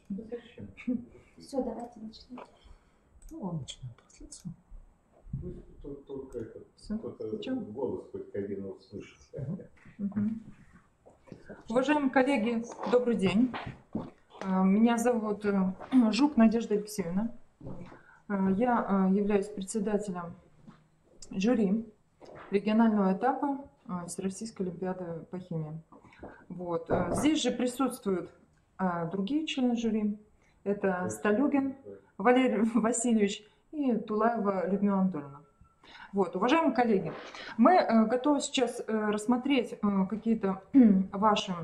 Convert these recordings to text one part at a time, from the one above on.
Да зачем? Все, давайте начнем. Ну, он начинает трансляцию. Пусть только Всё. кто-то Зачем? голос хоть один услышит. Уважаемые коллеги, добрый день. Меня зовут Жук Надежда Алексеевна. Я являюсь председателем жюри регионального этапа Всероссийской олимпиады по химии. Вот. Здесь же присутствуют другие члены жюри. Это Сталюгин Валерий Васильевич и Тулаева Людмила Анатольевна. Вот, уважаемые коллеги, мы готовы сейчас рассмотреть какие-то ваши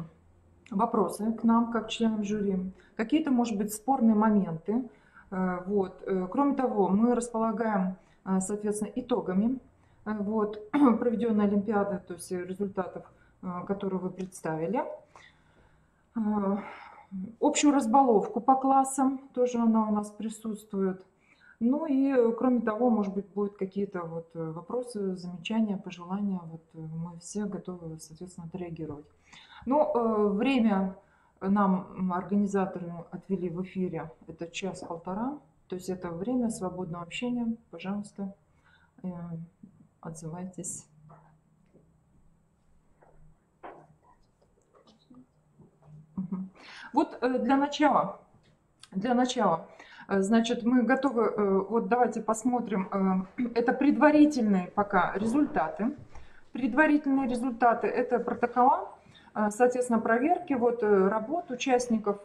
вопросы к нам, как членам жюри, какие-то, может быть, спорные моменты. Вот. Кроме того, мы располагаем, соответственно, итогами вот, проведенной олимпиады, то есть результатов, которые вы представили. Общую разбаловку по классам, тоже она у нас присутствует. Ну и, кроме того, может быть, будут какие-то вот вопросы, замечания, пожелания. Вот мы все готовы, соответственно, отреагировать. Но время нам организаторы отвели в эфире, это час-полтора. То есть это время свободного общения. Пожалуйста, отзывайтесь. Вот для начала, значит, мы готовы, вот давайте посмотрим, это предварительные пока результаты. Предварительные результаты – это протокола, соответственно, проверки вот работ участников,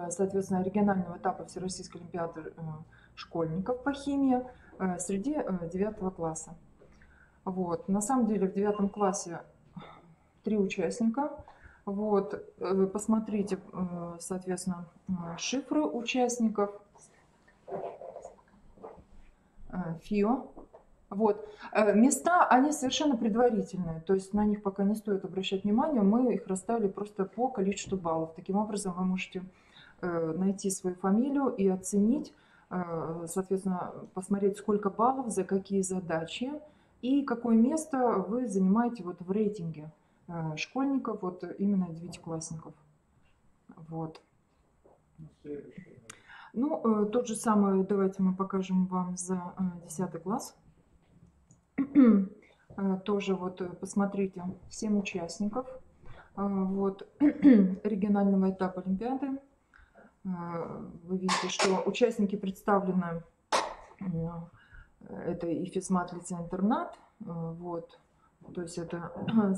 соответственно, регионального этапа Всероссийской олимпиады школьников по химии среди 9 класса. Вот. На самом деле в 9 классе 3 участника. Вот, посмотрите, соответственно, шифры участников, ФИО. Вот. Места, они совершенно предварительные, то есть на них пока не стоит обращать внимание, мы их расставили просто по количеству баллов. Таким образом, вы можете найти свою фамилию и оценить, соответственно, посмотреть, сколько баллов, за какие задачи и какое место вы занимаете вот в рейтинге школьников, вот именно девятиклассников. Вот. Ну, тот же самый, давайте мы покажем вам за 10 класс. Тоже вот посмотрите, 7 участников вот, регионального этапа олимпиады. Вы видите, что участники представлены, это и физмат-лицей-интернат, вот. То есть это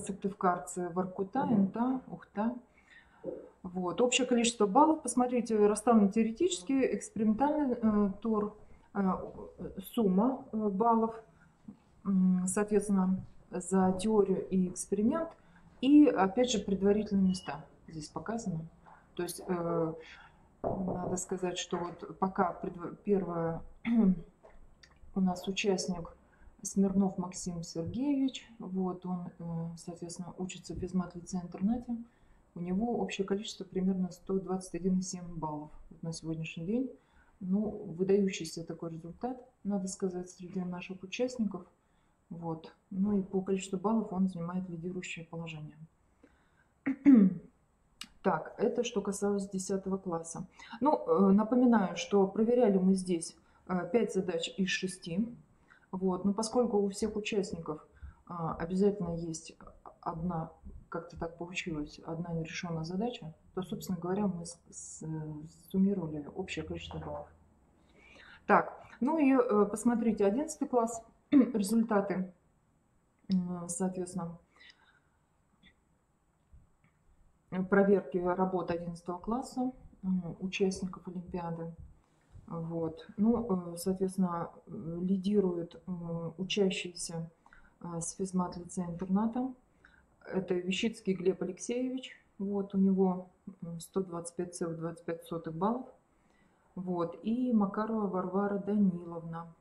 Сыктывкарцы, Воркута, Инта, Ухта. Вот. Общее количество баллов, посмотрите, расставлен теоретический, экспериментальный тур, сумма баллов, соответственно, за теорию и эксперимент. И, опять же, предварительные места здесь показаны. То есть, надо сказать, что вот пока первое у нас участник Смирнов Максим Сергеевич, вот он, соответственно, учится в физмат-лицее-интернате. У него общее количество примерно 121,7 баллов вот на сегодняшний день. Ну, выдающийся такой результат, надо сказать, среди наших участников. Вот. Ну и по количеству баллов он занимает лидирующее положение. Так, это что касалось 10 класса. Ну, напоминаю, что проверяли мы здесь 5 задач из 6. Вот. Но поскольку у всех участников обязательно есть одна, как-то так получилось, одна нерешенная задача, то, собственно говоря, мы суммировали общее количество баллов. Так, ну и посмотрите, 11 класс, результаты, соответственно, проверки работы 11 класса участников олимпиады. Вот. Ну, соответственно, лидирует учащийся с физмат-лицея-интерната. Это Вещицкий Глеб Алексеевич. Вот, у него 125,25 баллов. Вот. И Макарова Варвара Даниловна.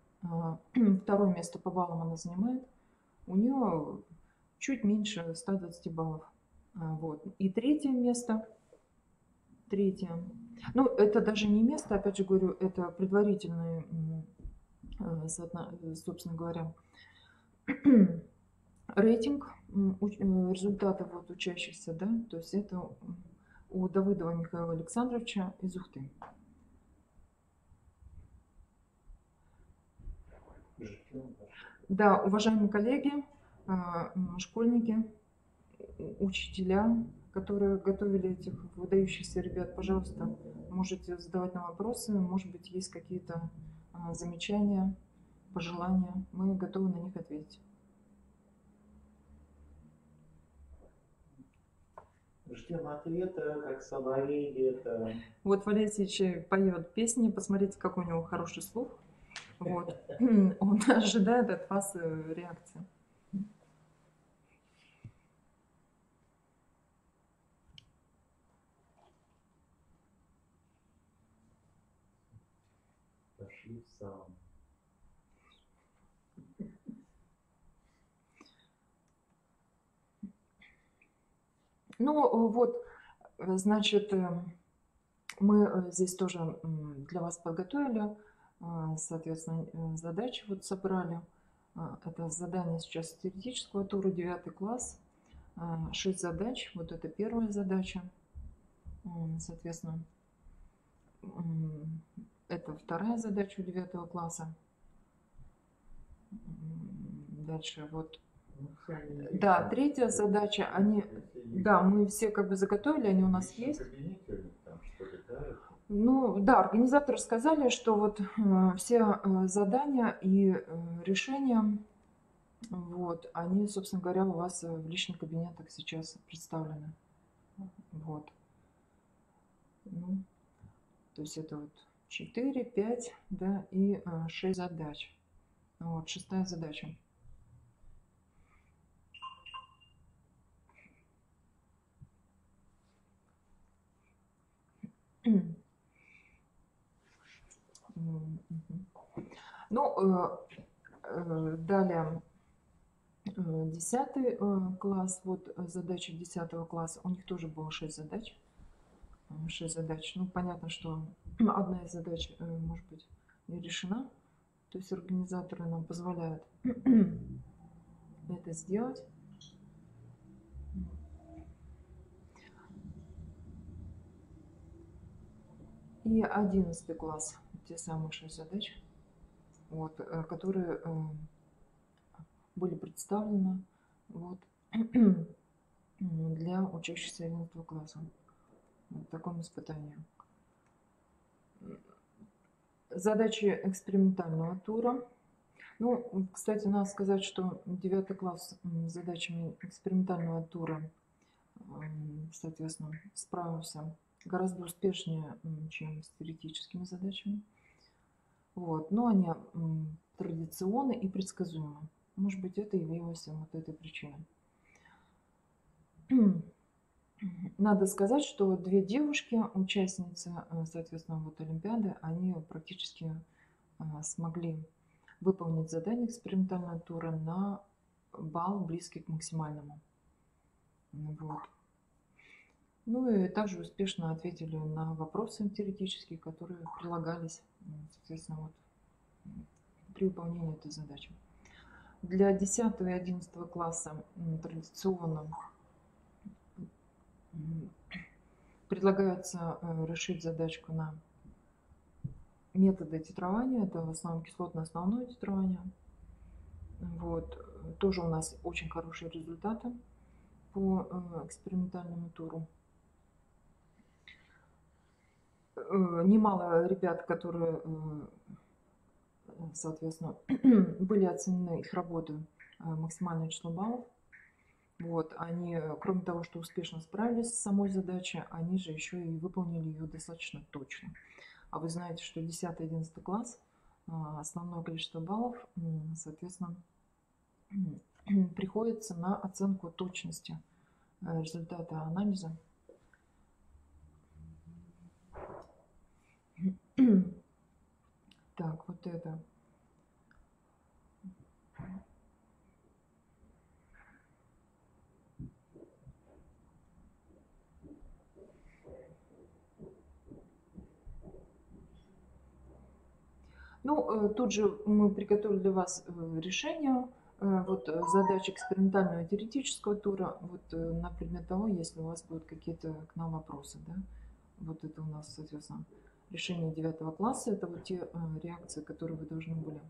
Второе место по баллам она занимает. У нее чуть меньше 120 баллов. Вот. И третье место. Ну, это даже не место, опять же говорю, это предварительные, собственно говоря, рейтинг результатов вот учащихся, да, то есть это у Давыдова Михаила Александровича из Ухты. Да, уважаемые коллеги, школьники, учителя, которые готовили этих выдающихся ребят, пожалуйста, можете задавать нам вопросы, может быть, есть какие-то замечания, пожелания, мы готовы на них ответить. Ждем ответа, как соловей где-то. Вот Валерий Алексеевич поет песни, посмотрите, какой у него хороший слух. Вот. Он ожидает от вас реакции. Пошли в сауну. Ну вот, значит, мы здесь тоже для вас подготовили, соответственно, задачи вот собрали. Это задание сейчас теоретического тура, 9 класс, 6 задач. Вот это первая задача, соответственно, это вторая задача у 9 класса. Дальше вот. Да, третья задача, они, да, мы все как бы заготовили, они у нас есть. Ну, да, организаторы сказали, что вот все задания и решения, вот, они, собственно говоря, у вас в личных кабинетах сейчас представлены. Вот. Ну, то есть это вот 4, 5, да, и 6 задач. Вот, 6-я задача. Ну, далее 10 класс, вот задача 10 класса, у них тоже было 6 задач. 6 задач. Ну, понятно, что одна из задач, может быть, не решена. То есть организаторы нам позволяют это сделать. И 11 класс, те самые 6 задач, вот, которые были представлены вот, для учащихся 11 класса в таком испытании. Задачи экспериментального тура. Ну, кстати, надо сказать, что 9 класс с задачами экспериментального тура, соответственно, справился гораздо успешнее, чем с теоретическими задачами. Вот. Но они традиционны и предсказуемы. Может быть, это явилось вот этой причиной. Надо сказать, что 2 девушки, участницы, соответственно, вот Олимпиады, они практически смогли выполнить задание экспериментального тура на балл, близкий к максимальному. Вот. Ну и также успешно ответили на вопросы теоретические, которые прилагались, соответственно, вот, при выполнении этой задачи. Для 10 и 11 класса традиционно предлагается решить задачку на методы титрования. Это в основном кислотно-основное титрование. Вот. Тоже у нас очень хорошие результаты по экспериментальному туру. Немало ребят, которые, соответственно, были оценены их работы максимальное число баллов. Вот, они, кроме того, что успешно справились с самой задачей, они же еще и выполнили ее достаточно точно. А вы знаете, что 10-11 класс, основное количество баллов, соответственно, приходится на оценку точности результата анализа. Так, вот это. Ну, тут же мы приготовили для вас решение задача экспериментального теоретического тура на предмет того, если у вас будут какие-то к нам вопросы. Да? Вот это у нас, соответственно, решение 9 класса. Это вот те реакции, которые вы должны были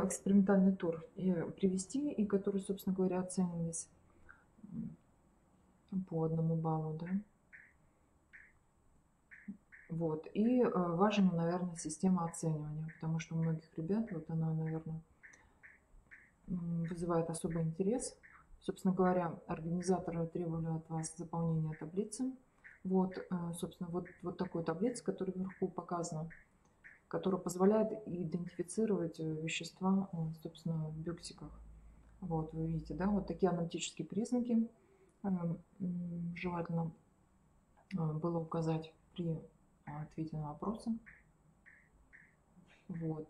экспериментальный тур привести, и которые, собственно говоря, оценивались по 1 баллу. Да? Вот. И важна, наверное, система оценивания, потому что у многих ребят, вот она, наверное, вызывает особый интерес. Собственно говоря, организаторы требовали от вас заполнения таблицы. Вот, собственно, вот такой таблица, которая вверху показана, которая позволяет идентифицировать вещества, собственно, в бюксиках. Вот, вы видите, да, вот такие аналитические признаки желательно было указать при ответе на вопросы. Вот.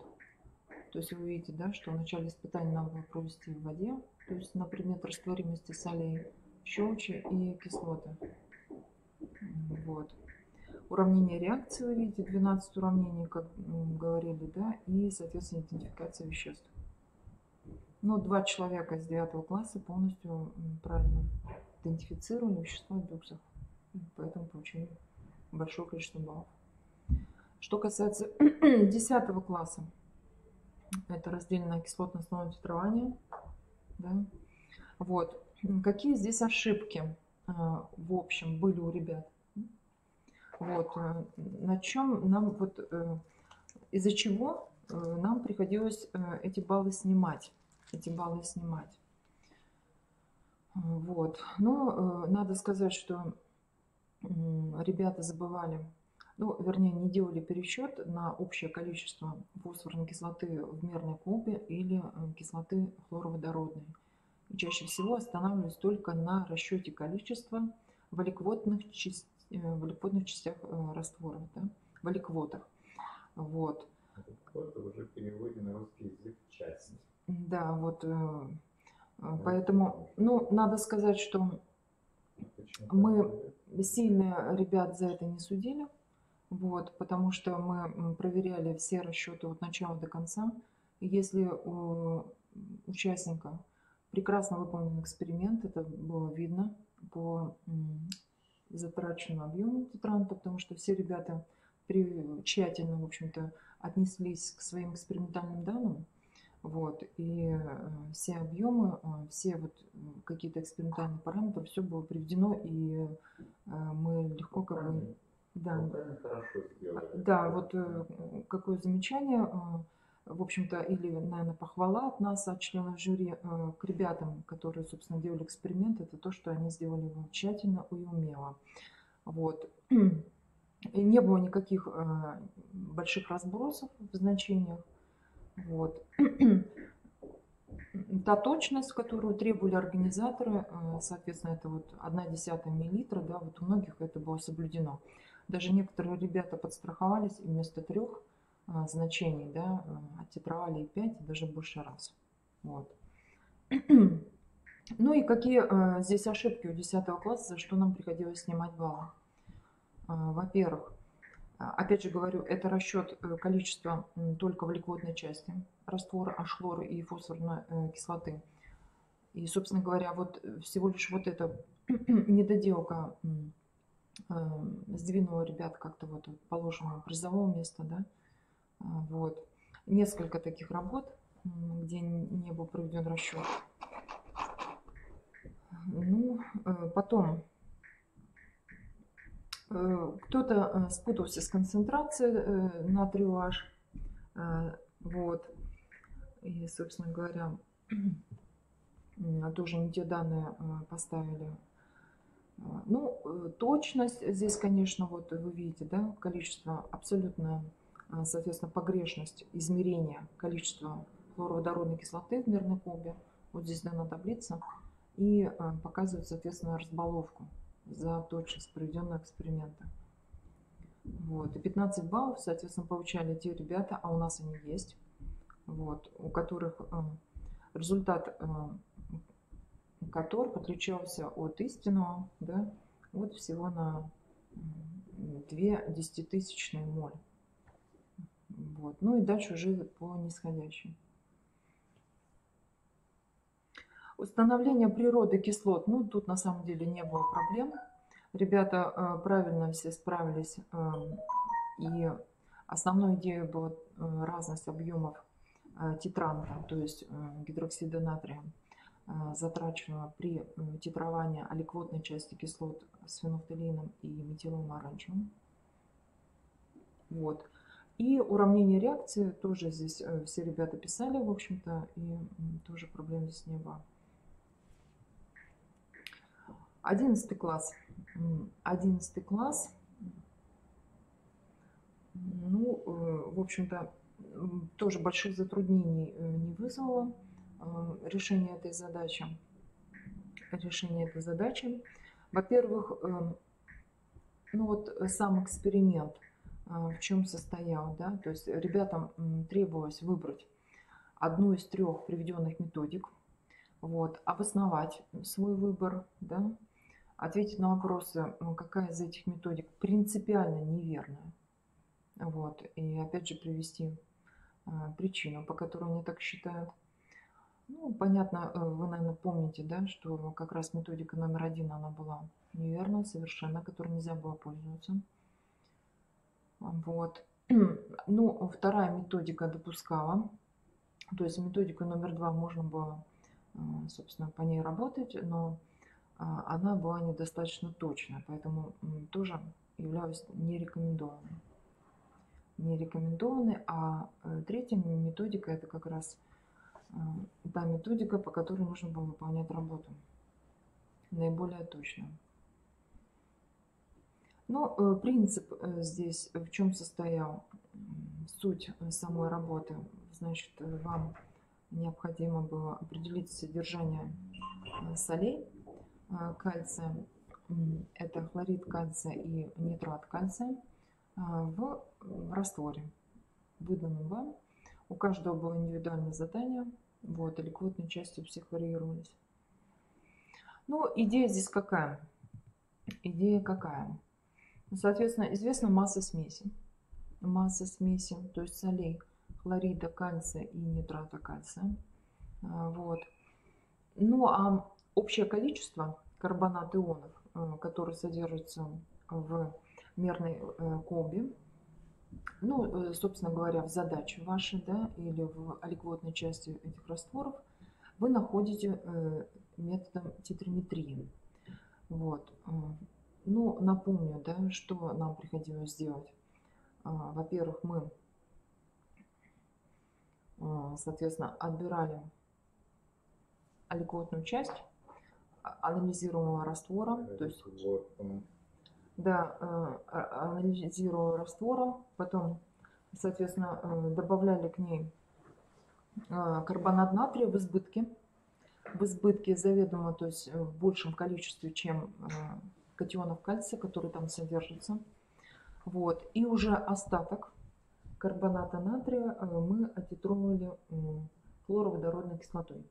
То есть вы видите, да, что в начале испытания надо было провести в воде, то есть на предмет растворимости солей, щелочи и кислоты. Вот. Уравнение реакции, вы видите, 12 уравнений, как говорили, да, и, соответственно, идентификация веществ. Но 2 человека из 9 класса полностью правильно идентифицировали вещества в бюксах, и поэтому получили большое количество баллов. Что касается 10 класса, это раздельное кислотно-основное титрование. Да? Вот. Какие здесь ошибки в общем были у ребят? Вот. На чем нам из-за чего нам приходилось эти баллы снимать? Вот. Но надо сказать, что ребята забывали, вернее, не делали пересчет на общее количество фосфорной кислоты в мерной кубе или кислоты хлороводородной. И чаще всего останавливались только на расчете количества в аликвотных частях растворов, да? В аликвотах. Вот. Это уже в переводе на русский язык часть. Да, вот. Поэтому, надо сказать, что мы сильно ребят за это не судили. Вот, потому что мы проверяли все расчеты от начала до конца. И если у участника прекрасно выполнен эксперимент, это было видно по затраченному объему титранта, потому что все ребята тщательно, в общем-то, отнеслись к своим экспериментальным данным. Вот, и все объемы, все какие-то экспериментальные параметры, все было приведено, и мы легко Да, хорошо сделали. Да, вот какое замечание, в общем-то, или, наверное, похвала от нас, от членов жюри, к ребятам, которые, собственно, делали эксперимент, это то, что они сделали его тщательно и умело. Вот. И не было никаких больших разбросов в значениях. Вот. Та точность, которую требовали организаторы, соответственно, это 0,1 мл, да, у многих это было соблюдено. Даже некоторые ребята подстраховались и вместо 3 значений, да, оттитровали 5, даже больше раз. Вот. Ну и какие здесь ошибки у 10 класса, за что нам приходилось снимать баллы? Во-первых, опять же говорю, это расчет количества только в ликвидной части раствора H-хлора и фосфорной кислоты. И, собственно говоря, всего лишь эта недоделка сдвинула ребят как-то положенного призового места, да. Вот. Несколько таких работ, где не был проведен расчет. Потом кто-то спутался с концентрацией натрия OH. Вот. И, собственно говоря, тоже не те данные поставили. Точность здесь, конечно, вы видите, да, количество абсолютно, соответственно, погрешность измерения количества хлороводородной кислоты в мерной кубе. Вот здесь дана таблица. И показывает, соответственно, разбаловку за точность проведенного эксперимента. Вот. И 15 баллов, соответственно, получали те ребята, а у нас они есть, у которых результат которых отличался от истинного, да, всего на 2 десятитысячные моль. Вот. Ну и дальше уже по нисходящей. Установление природы кислот. Ну, тут на самом деле не было проблем. Ребята правильно все справились. И основной идеей была разность объемов титранта, то есть гидроксида натрия, затраченного при титровании аликвотной части кислот с фенофталином и метиловым оранжевым. Вот. И уравнение реакции тоже здесь все ребята писали, в общем-то, и тоже проблем здесь не было. 11 класс. 11 класс. Ну, в общем-то, тоже больших затруднений не вызвало решение этой задачи. Во-первых, ну вот сам эксперимент в чем состоял, да, то есть ребятам требовалось выбрать одну из 3 приведенных методик, вот, обосновать свой выбор, да, ответить на вопросы, какая из этих методик принципиально неверная, вот, и опять же привести причину, по которой они так считают. Ну, понятно, вы, наверное, помните, да, что как раз методика номер 1, она была неверная совершенно, которой нельзя было пользоваться. Вот. Ну, вторая методика допускала, то есть методику номер 2 можно было, собственно, по ней работать, но она была недостаточно точная, поэтому тоже являлась нерекомендованной. А третья методика — это как раз та методика, по которой нужно было выполнять работу наиболее точно. Но принцип здесь в чем состоял? Суть самой работы. Значит, вам необходимо было определить содержание солей кальция, это хлорид кальция и нитрат кальция, в растворе, выданном вам. У каждого было индивидуальное задание, вот, аликвотные части у всех варьировались. Ну, идея здесь какая? Соответственно, известна масса смеси. То есть солей хлорида кальция и нитрата кальция. Вот. Ну, а общее количество карбонат ионов, которые содержатся в мерной колбе, ну, собственно говоря, в задаче вашей, да, или в аликвотной части этих растворов, вы находите методом титрометрии. Вот. Ну, напомню, да, что нам приходилось сделать. Во-первых, мы, соответственно, отбирали аликвотную часть анализируемого раствора, то есть, да, анализируемого раствора, потом, соответственно, добавляли к ней карбонат натрия в избытке заведомо, то есть в большем количестве, чем катионов кальция, которые там содержатся. Вот. И уже остаток карбоната натрия мы оттитровывали хлороводородной кислотой.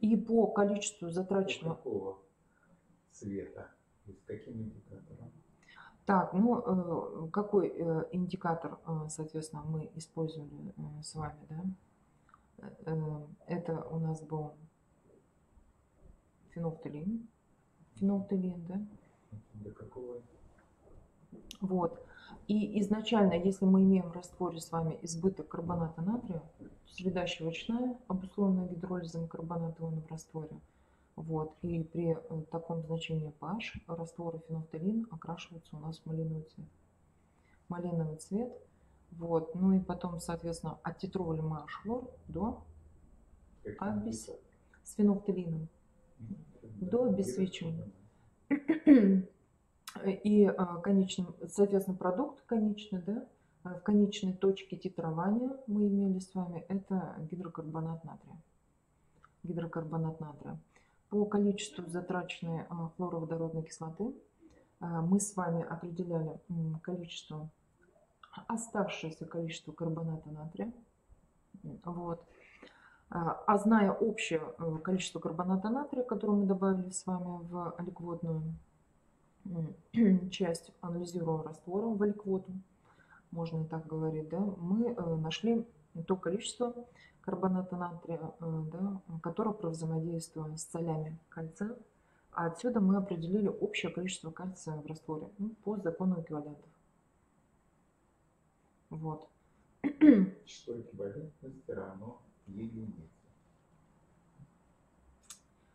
И по количеству затраченного... Какого цвета? И с каким индикатором? Так, ну, какой индикатор, соответственно, мы использовали с вами, да? Это у нас был фенофталин, да? До какого? Вот. И изначально, если мы имеем в растворе с вами избыток карбоната натрия, среда щелочная, обусловленная гидролизом карбоната ионов в растворе, вот, и при таком значении pH раствора фенофталин окрашивается у нас в малиновый цвет. Вот. Ну и потом, соответственно, оттитровали мы H-хлор до обез с фенофталином до обесцвечивания. И конечным, соответственно, продукт конечный, да, в конечной точке титрования мы имели с вами это гидрокарбонат натрия. По количеству затраченной хлороводородной кислоты мы с вами определяли оставшееся количество карбоната натрия. Вот. А зная общее количество карбоната натрия, которое мы добавили с вами в аликвотную часть анализируемого раствора, в аликвоту, можно и так говорить, да, мы нашли то количество карбоната натрия, да, которое при взаимодействии с солями кальция. А отсюда мы определили общее количество кальция в растворе, ну, по закону эквивалентов. Вот. Число эквивалентности равно единице.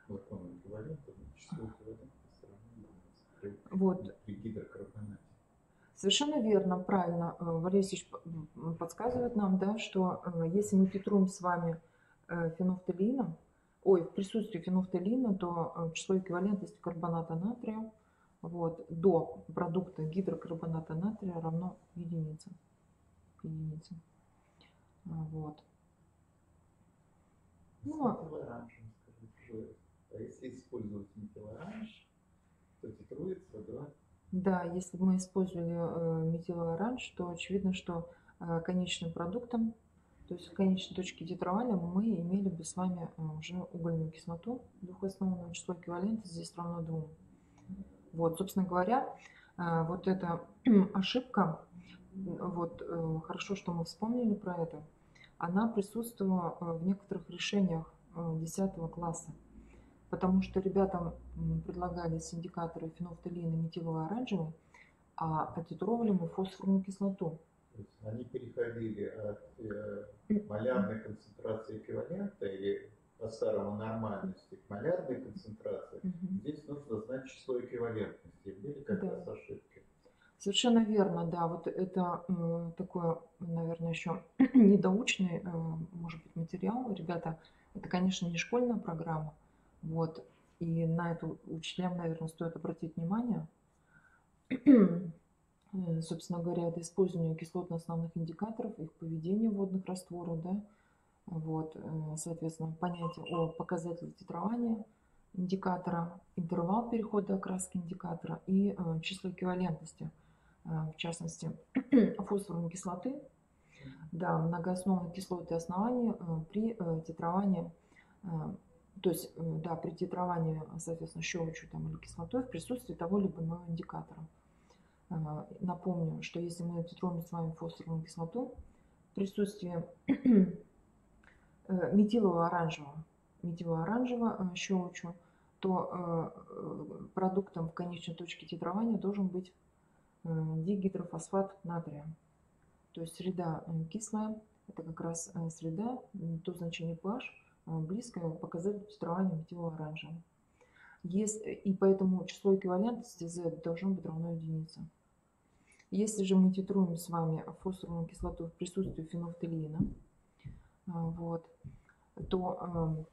Закон эквивалента, число эквивалентности равно единице. Вот. При гидрокарбонате. Совершенно верно, правильно. Валерий Алексеевич подсказывает нам, да, что если мы титруем с вами фенофталиином, в присутствии фенофталиина, то число эквивалентности карбоната натрия вот, до продукта гидрокарбоната натрия равно единице. Вот. Ну, Метилоранжем, скажите, а если использовать метилоранж, то титруется, да? Да, если бы мы использовали метилооранж, то очевидно, что конечным продуктом, то есть в конечной точке титрования, мы имели бы с вами уже угольную кислоту двухосновную, число эквивалента здесь равно 2. Вот, собственно говоря, вот эта ошибка, вот хорошо, что мы вспомнили про это, она присутствовала в некоторых решениях 10 класса. Потому что ребятам предлагались индикаторы фенофталиин и метилооранжевый, а оттитровали мы фосфорную кислоту. То есть они переходили от малярной концентрации эквивалента или по старому нормальности к малярной концентрации. Здесь нужно знать число эквивалентности. Были как раз ошибки. Совершенно верно, да. Вот это такое, наверное, еще недоучный, может быть, материал. Ребята, это, конечно, не школьная программа. Вот. И на это учителям, наверное, стоит обратить внимание. Собственно говоря, это использование кислотно-основных индикаторов, их поведение водных растворов, да. Вот. Соответственно, понятие о показателе титрования индикатора, интервал перехода окраски индикатора и число эквивалентности, в частности, фосфорной кислоты, да, многоосновной кислоты основания при титровании. То есть, да, при титровании, соответственно, щелочью там, или кислотой в присутствии того либо иного индикатора. Напомню, что если мы титруем с вами фосфорную кислоту в присутствии метилово-оранжевого щелочью, то продуктом в конечной точке титрования должен быть дигидрофосфат натрия. То есть среда кислая, это как раз среда, то значение pH, близкое к показателю титрования метилооранжевого. И поэтому число эквивалентности Z должно быть равно единице. Если же мы титруем с вами фосфорную кислоту в присутствии фенофталиина, вот, то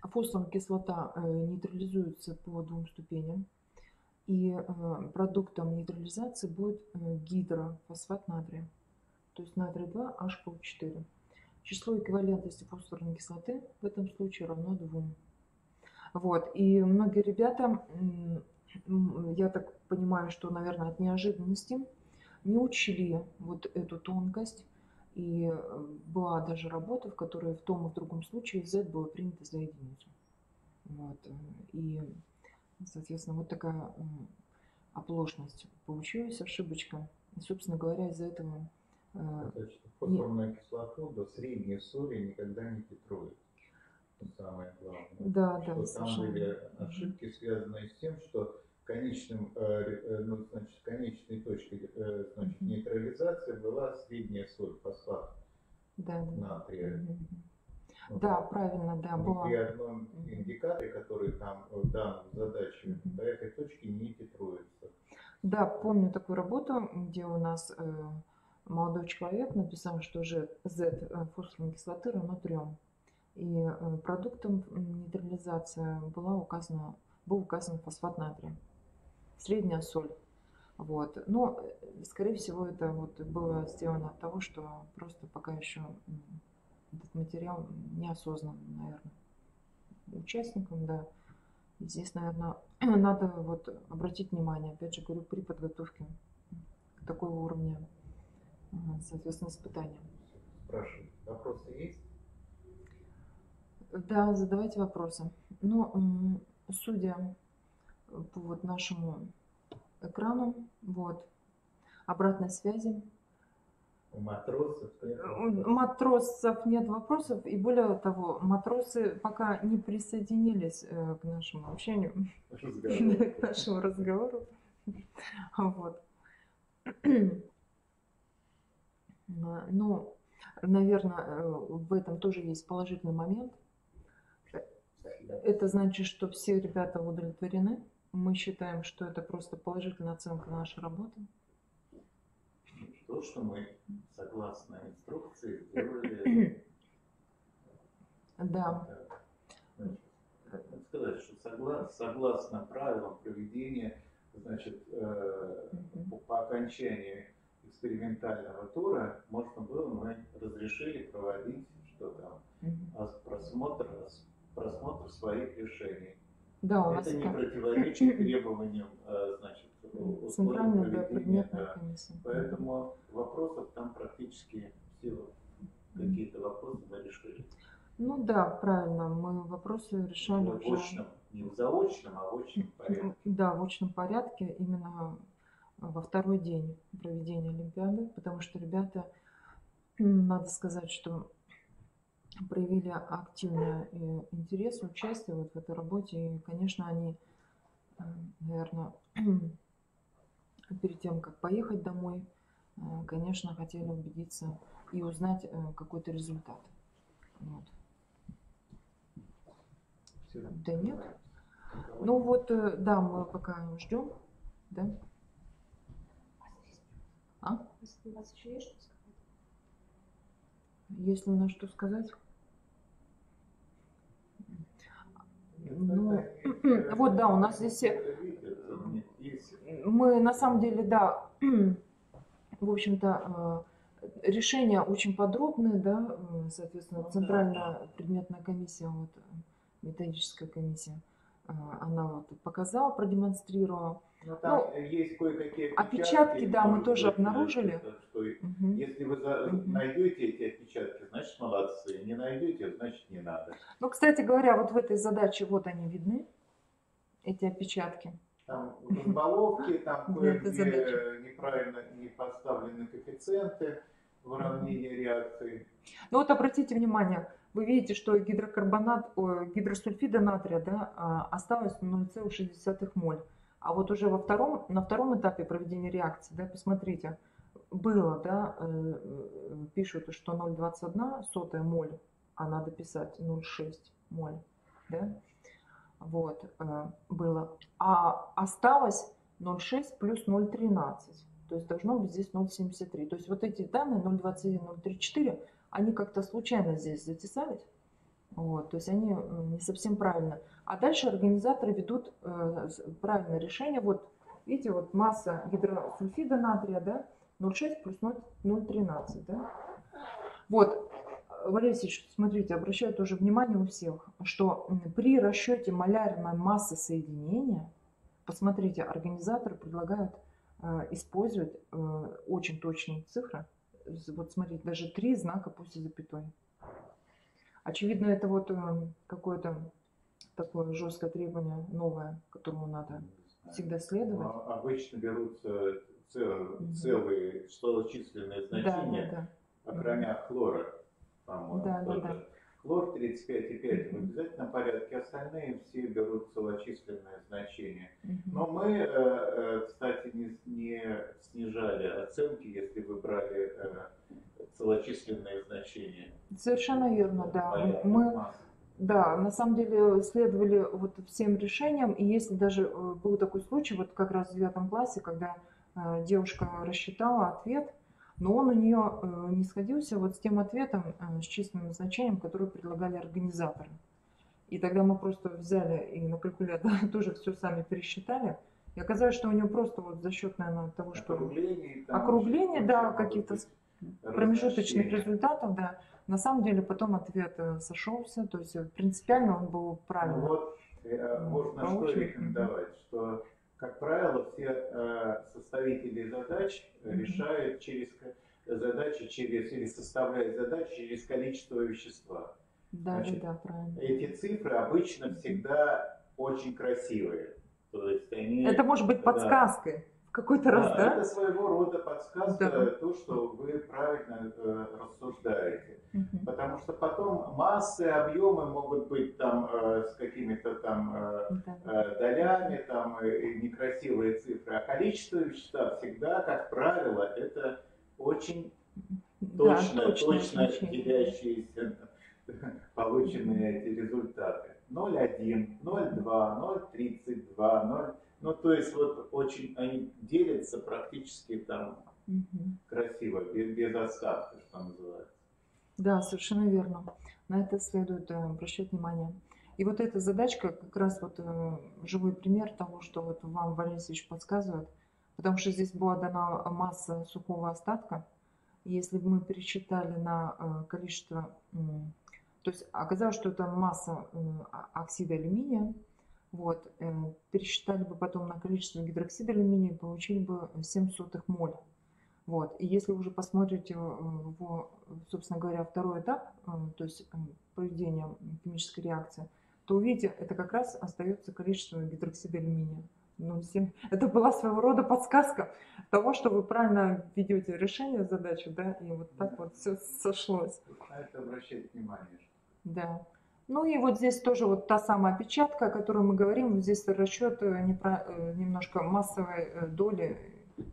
фосфорная кислота нейтрализуется по 2 ступеням. И продуктом нейтрализации будет гидрофосфат натрия. То есть натрий 2, H4. Число эквивалентности фосфорной кислоты в этом случае равно 2. Вот. И многие ребята, я так понимаю, что, наверное, от неожиданности не учли вот эту тонкость. И была даже работа, в которой в том и в другом случае Z было принято за единицу. Вот. И, соответственно, вот такая оплошность получилась, ошибочка. И, собственно говоря, из-за этого... Значит, фосфорную кислоту до средней соли никогда не титруют. Это самое главное. Да, что да, там были ошибки, связанные с тем, что конечной точкой нейтрализации была средняя соль, фосфат натрия. Да, правильно, да. При одном индикаторе, который там в данном задаче, до этой точки не титруется. Да, помню такую работу, где у нас молодой человек написал, что Z фосфорной кислоты равно 3. И продуктом нейтрализации был указан фосфат натрия. Средняя соль. Вот. Но, скорее всего, это вот было сделано от того, что просто пока еще этот материал неосознан, наверное, участникам, да. И здесь, наверное, надо вот обратить внимание, опять же говорю, при подготовке к такого уровня, соответственно, испытания. Спрашиваю, вопросы есть? Да, задавайте вопросы. Но судя по вот нашему экрану, вот, обратной связи, У матросов нет У вопросов. матросов нет вопросов, и более того, матросы пока не присоединились к нашему общению, Разговор. к нашему разговору. Вот. Ну, наверное, в этом тоже есть положительный момент. Это значит, что все ребята удовлетворены. Мы считаем, что это просто положительная оценка нашей работы. То, что мы, согласно инструкции, сделали, Да. значит, надо сказать, что согласно правилам проведения, значит, по окончании экспериментального тура можно было, мы разрешили проводить, что там, просмотр своих решений. Да, у нас Это не это противоречит требованиям, значит, условий центральная проведения. предметная Да. комиссия. Поэтому вопросов там практически все какие-то вопросы мы решили. Ну да, правильно, мы вопросы решали В уже. очном, не в заочном, а в очном порядке. Да, в очном порядке, именно во второй день проведения Олимпиады, потому что ребята, надо сказать, что проявили активный интерес, участие вот в этой работе. И, конечно, они, наверное, перед тем, как поехать домой, конечно, хотели убедиться и узнать какой-то результат. Вот. Всё. Да нет. Ну вот, да, мы пока ждем, да? А? У вас еще есть что сказать? Если у нас что сказать? Ну, вот, да, у нас здесь мы на самом деле, да, в общем-то, решения очень подробные, да, соответственно, центральная предметная комиссия, вот, методическая комиссия, она вот показала, продемонстрировала. Ну, там есть кое-какие Опечатки, да, мы тоже быть, обнаружили. что Мгм. если вы Мгм. найдете эти отпечатки, значит молодцы. Не найдете, значит не надо. Ну, кстати говоря, вот в этой задаче вот они видны, эти опечатки. Там в разбаловке, там Для этой кое-где задачи. неправильно не поставлены коэффициенты в уравнении реакции. Ну вот обратите внимание, вы видите, что гидросульфида натрия, да, осталось 0,6 моль. А вот уже на втором этапе проведения реакции, да, посмотрите, было, да, пишут, что 0,21 моль, а надо писать 0,6 моль, да, вот, было. А осталось 0,6 плюс 0,13, то есть должно быть здесь 0,73. То есть вот эти данные 0,21, 0,34, они как-то случайно здесь затесались. Вот, то есть они не совсем правильно. А дальше организаторы ведут правильное решение. Вот видите, вот масса гидросульфида натрия, да, 0,6 плюс 0,13, да. Вот, Валерий Васильевич, смотрите, обращаю тоже внимание у всех, что при расчете малярной массы соединения, посмотрите, организаторы предлагают использовать очень точные цифры. Вот смотрите, даже 3 знака после запятой. Очевидно, это вот какое-то такое жесткое требование новое, которому надо всегда следовать. Обычно берутся целые численные значения, кроме хлора, по-моему. Да. Хлор 35,5 в обязательном порядке, остальные все берут целочисленные значения. Но мы, кстати, не снижали оценки, если вы брали целочисленные значения. Совершенно верно, да. Мы, да, на самом деле следовали вот всем решениям, и если даже был такой случай, вот как раз в 9 классе, когда девушка рассчитала ответ, но он у нее не сходился вот с тем ответом, с численным значением, которое предлагали организаторы. И тогда мы просто взяли и на калькуляторе тоже все сами пересчитали. И оказалось, что у нее просто вот за счет, наверное, того, что округление, да, каких-то промежуточных результатов, да, на самом деле потом ответ сошелся, то есть принципиально он был правильный. Ну вот, можно что рекомендовать, что, как правило, все составители задач решают или составляют задачи через количество вещества. Да, значит, да, правильно. Эти цифры обычно всегда очень красивые. То есть они, это может быть подсказкой. какой-то раз, да? Это своего рода подсказка, Да. то, что вы правильно рассуждаете. Мгм. Потому что потом массы, объемы могут быть там с какими-то там Да. долями, там и некрасивые цифры. А количество вещества всегда, как правило, это очень Да, точно точное значение. делящиеся полученные эти результаты. 0,1, 0,2, 0,32, 0. Ну, то есть вот очень они делятся практически там Мгм. красиво, без остатка, что называется. Да, совершенно верно. На это следует обращать внимание. И вот эта задачка как раз вот живой пример того, что вот вам Валерий Васильевич подсказывает, потому что здесь была дана масса сухого остатка. И если бы мы пересчитали на количество, то есть оказалось, что это масса оксида алюминия, вот, пересчитали бы потом на количество гидроксида алюминия, получили бы 0,07 моль. Вот. И если уже посмотрите в, собственно говоря, второй этап, то есть проведения химической реакции, то увидите, это как раз остается количество гидроксида алюминия. 0,7. Это была своего рода подсказка того, что вы правильно ведете решение задачи, да, и вот так вот все сошлось. На это обращать внимание. Да. Ну и вот здесь тоже вот та самая опечатка, о которой мы говорим, здесь расчет немножко массовой доли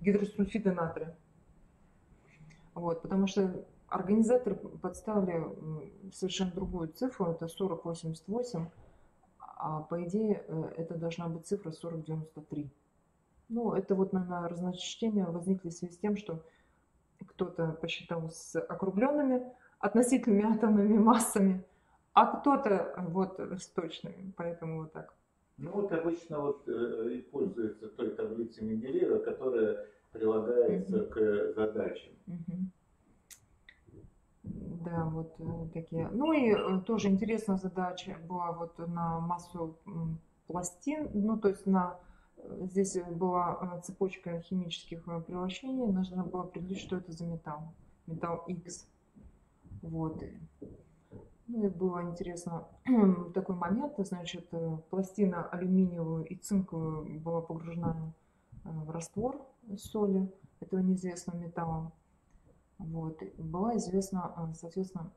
гидросульфида натрия. Вот, потому что организаторы подставили совершенно другую цифру, это 40,88, а по идее это должна быть цифра 40,93. Ну, это вот, наверное, разночтения возникли в связи с тем, что кто-то посчитал с округленными относительными атомными массами, а кто-то вот с точными, поэтому вот так. Ну вот обычно вот и пользуются той таблицей Менделеева, которая прилагается к задачам. Да, вот такие. Ну и тоже интересная задача была вот на массу пластин, ну то есть здесь была цепочка химических превращений, нужно было определить, что это за металл X. Вот. Ну и было интересно такой момент, значит, пластина алюминиевую и цинковую была погружена в раствор соли этого неизвестного металла. Вот. Была известна, соответственно,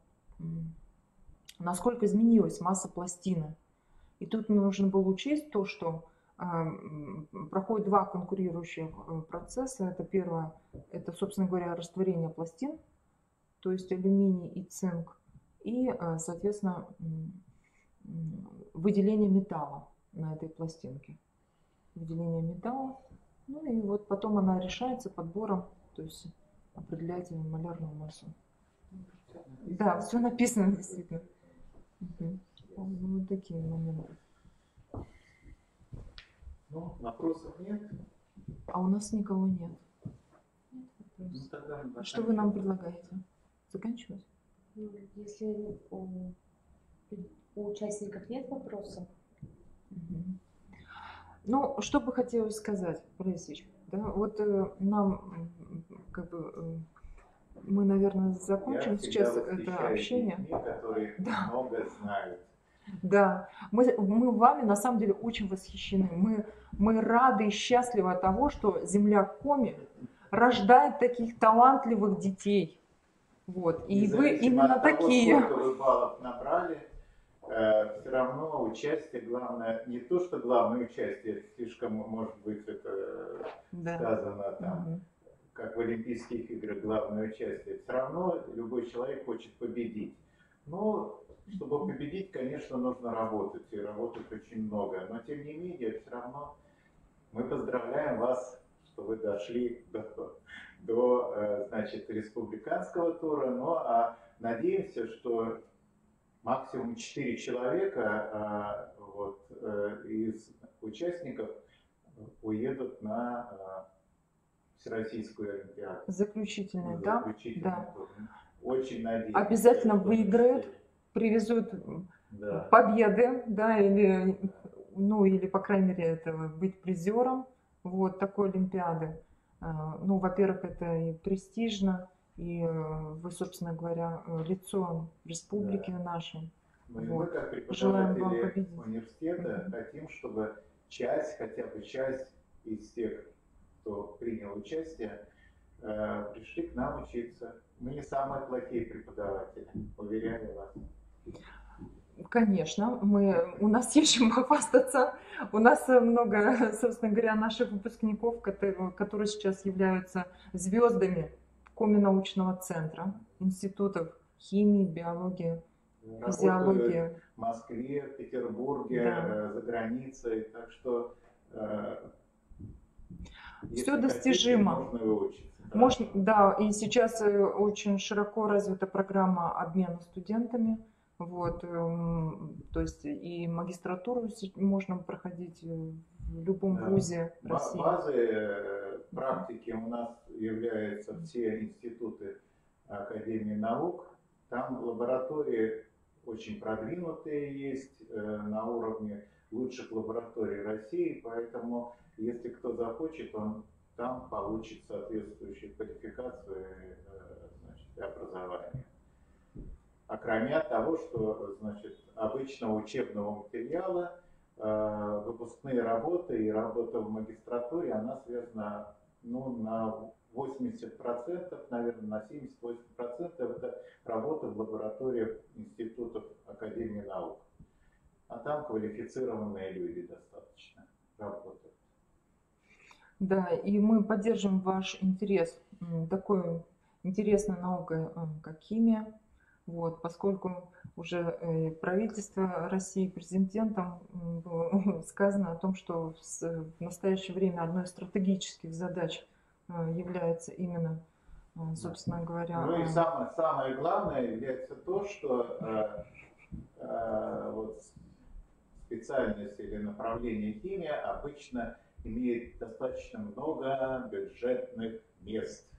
насколько изменилась масса пластины. И тут нужно было учесть то, что проходят два конкурирующих процесса. Это первое, это, собственно говоря, растворение пластин, то есть алюминий и цинк, и, соответственно, выделение металла на этой пластинке. Выделение металла. Ну и вот потом она решается подбором, то есть определяете малярную массу. Да, все написано действительно. Угу. Ну, вот такие моменты. Ну, вопросов нет? А у нас никого нет. Ну, тогда что вы нам предлагаете? Заканчивать? Ну, если у участников нет вопросов. Угу. Ну, что бы хотелось сказать, Валерий Васильевич, да, вот нам как бы мы, наверное, закончим сейчас это общение. Детьми, которые много знают. Да, мы вами на самом деле очень восхищены. Мы рады и счастливы от того, что земля Коми рождает таких талантливых детей. Вот. И вы именно от того, такие. Сколько вы баллов набрали, все равно участие, главное, не то, что главное участие, слишком, может быть, это сказано там, как в Олимпийских играх главное участие. Все равно любой человек хочет победить. Но чтобы победить, конечно, нужно работать, и работать очень много. Но тем не менее, все равно мы поздравляем вас, что вы дошли до значит, республиканского тура. Ну а надеемся, что максимум 4 человека из участников уедут на Всероссийскую Олимпиаду. Заключительный, да? Тур. Очень надеемся. Обязательно выиграют, привезут победы, да, или, по крайней мере, этого, быть призером вот такой Олимпиады. Ну, во-первых, это и престижно, и вы, собственно говоря, лицо республики нашей. Мы, как преподаватели университета, хотим, чтобы хотя бы часть из тех кто принял участие, пришли к нам учиться. Мы не самые плохие преподаватели, уверяю вас. Конечно, у нас есть чем похвастаться. У нас много, собственно говоря, наших выпускников, которые сейчас являются звездами Коми-научного центра, институтов химии, биологии, физиологии. Работают в Москве, в Петербурге, Да. за границей. Так что если Все достижимо. хотите, можно выучиться. Можно, да, и сейчас очень широко развита программа обмена студентами. Вот, то есть и магистратуру можно проходить в любом вузе России. Базой практики у нас являются все институты Академии наук. Там лаборатории очень продвинутые есть, на уровне лучших лабораторий России, поэтому если кто захочет, он там получит соответствующую квалификацию, значит, и образование. А кроме того, что, значит, обычного учебного материала, выпускные работы и работа в магистратуре, она связана, ну, на 80%, наверное, на 78% это работа в лабораториях институтов Академии наук. А там квалифицированные люди достаточно работают. Да, и мы поддержим ваш интерес такой интересной наукой, как химия. Вот, поскольку уже правительство России, президентом было сказано о том, что в настоящее время одной из стратегических задач является именно, собственно говоря... Ну и самое главное является то, что вот специальность или направление химия обычно имеет достаточно много бюджетных мест.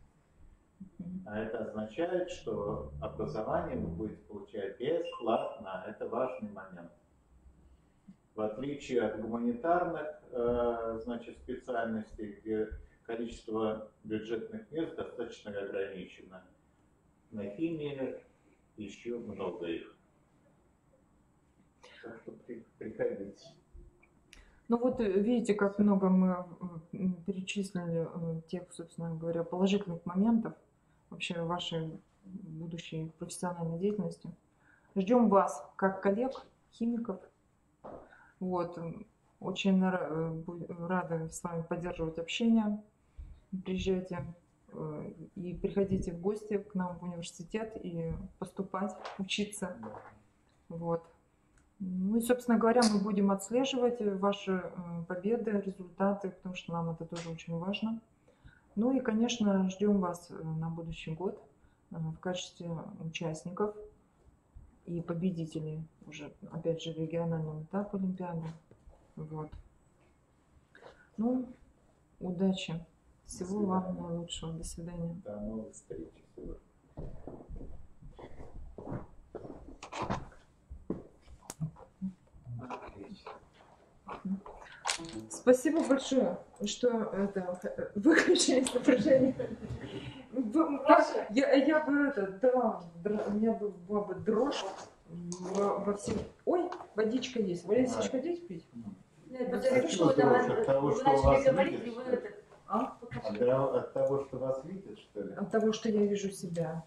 А это означает, что образование вы будете получать бесплатно. Это важный момент. В отличие от гуманитарных, значит, специальностей, где количество бюджетных мест достаточно ограничено. На химии еще много их. Так что приходите. Ну вот видите, как много мы перечислили тех, собственно говоря, положительных моментов вообще вашей будущей профессиональной деятельности. Ждем вас как коллег, химиков. Вот. Очень рады с вами поддерживать общение. Приезжайте и приходите в гости к нам в университет и поступать, учиться. Вот. Ну и, собственно говоря, мы будем отслеживать ваши победы, результаты, потому что нам это тоже очень важно. Ну и, конечно, ждем вас на будущий год в качестве участников и победителей уже, опять же, регионального этапа Олимпиады. Вот. Ну, удачи. Всего вам наилучшего. До свидания. До новых встреч. Спасибо большое, что это выключили изображение. Я бы у меня была бы дрожь во всем. Ой, водичка есть. Валерьевичка здесь пить? Нет, От что там, того, вы что вас начали говорить, видят, и вы что ли? это... А? От того, что вас видят, что ли? От того, что я вижу себя.